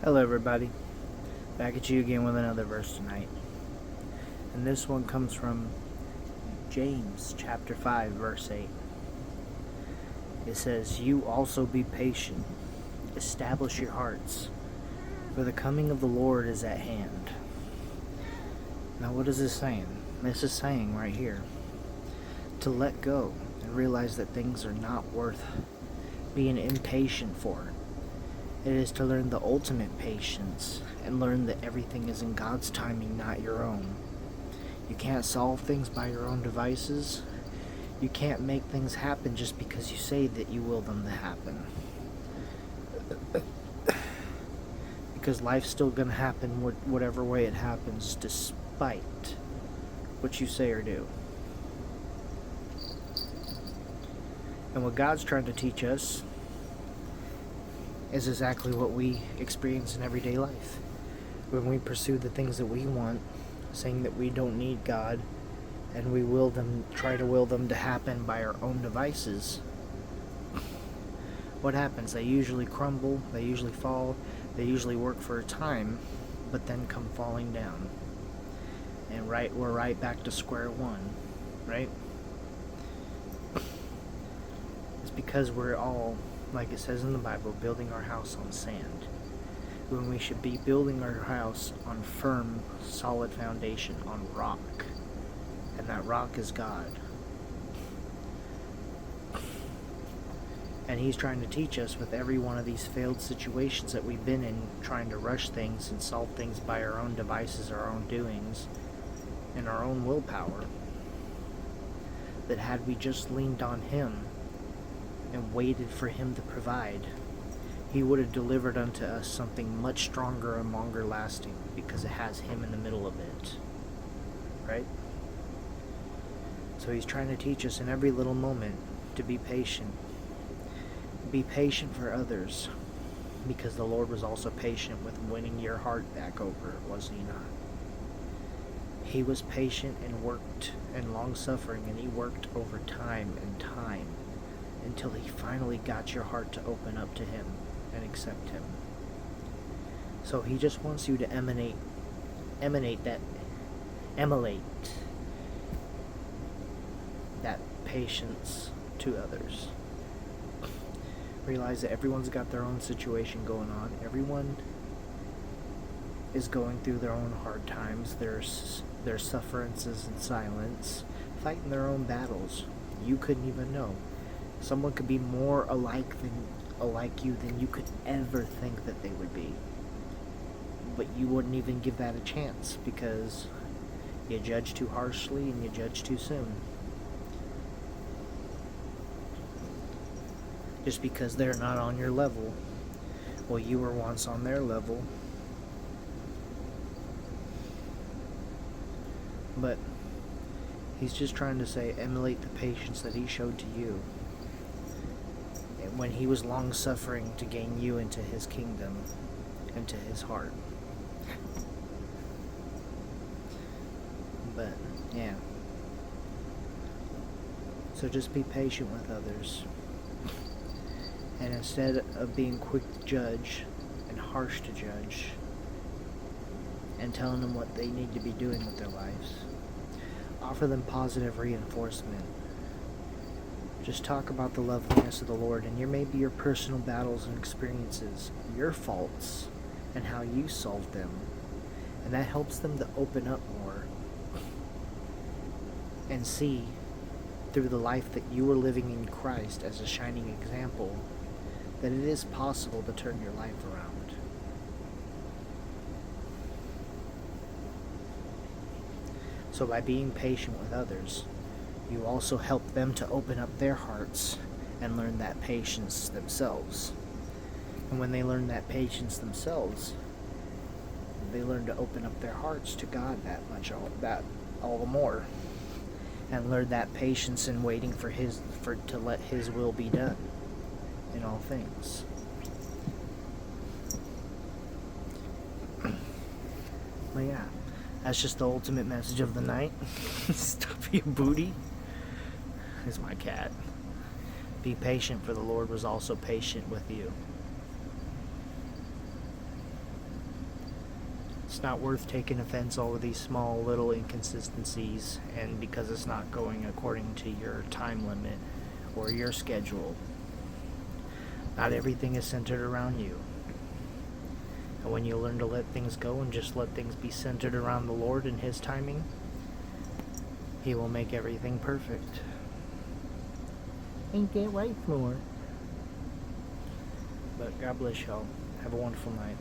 Hello, everybody. Back at you again with another verse tonight. And this one comes from James chapter 5, verse 8. It says, "You also be patient. Establish your hearts, for the coming of the Lord is at hand." Now, what is this saying? This is saying right here to let go and realize that things are not worth being impatient for. It is to learn the ultimate patience and learn that everything is in God's timing, not your own. You can't solve things by your own devices. You can't make things happen just because you say that you will them to happen. Because life's still going to happen whatever way it happens, despite what you say or do. And what God's trying to teach us is exactly what we experience in everyday life. When we pursue the things that we want, saying that we don't need God, and we try to will them to happen by our own devices, what happens? They usually crumble, they usually fall, they usually work for a time, but then come falling down. And we're right back to square one, right? It's because we're all, like it says in the Bible, building our house on sand, when we should be building our house on firm, solid foundation, on rock. And that rock is God. And He's trying to teach us with every one of these failed situations that we've been in, trying to rush things and solve things by our own devices, our own doings, and our own willpower, that had we just leaned on Him and waited for Him to provide, He would have delivered unto us something much stronger and longer lasting, because it has Him in the middle of it. Right? So He's trying to teach us in every little moment to be patient. Be patient for others, because the Lord was also patient with winning your heart back over, was He not? He was patient and worked and long-suffering, and He worked over time and time, until He finally got your heart to open up to Him and accept Him. So He just wants you to emulate that patience to others. Realize that everyone's got their own situation going on. Everyone is going through their own hard times, their sufferances in silence, fighting their own battles. You couldn't even know. Someone could be more alike you than you could ever think that they would be. But you wouldn't even give that a chance, because you judge too harshly and you judge too soon. Just because they're not on your level. Well, you were once on their level. But He's just trying to say, emulate the patience that He showed to you when He was long-suffering to gain you into His kingdom, into His heart. But, yeah. So just be patient with others. And instead of being quick to judge and harsh to judge and telling them what they need to be doing with their lives, offer them positive reinforcement. Just talk about the loveliness of the Lord and maybe your personal battles and experiences, your faults, and how you solved them. And that helps them to open up more and see through the life that you are living in Christ as a shining example, that it is possible to turn your life around. So by being patient with others, you also help them to open up their hearts and learn that patience themselves. And when they learn that patience themselves, they learn to open up their hearts to God all the more, and learn that patience in waiting to let His will be done in all things. But yeah, that's just the ultimate message of the night. Stuffy booty is my cat. Be patient, for the Lord was also patient with you. It's not worth taking offense over these small little inconsistencies, and because it's not going according to your time limit or your schedule. Not everything is centered around you. And when you learn to let things go and just let things be centered around the Lord and His timing, He will make everything perfect. And can't wait for it. But God bless y'all. Have a wonderful night.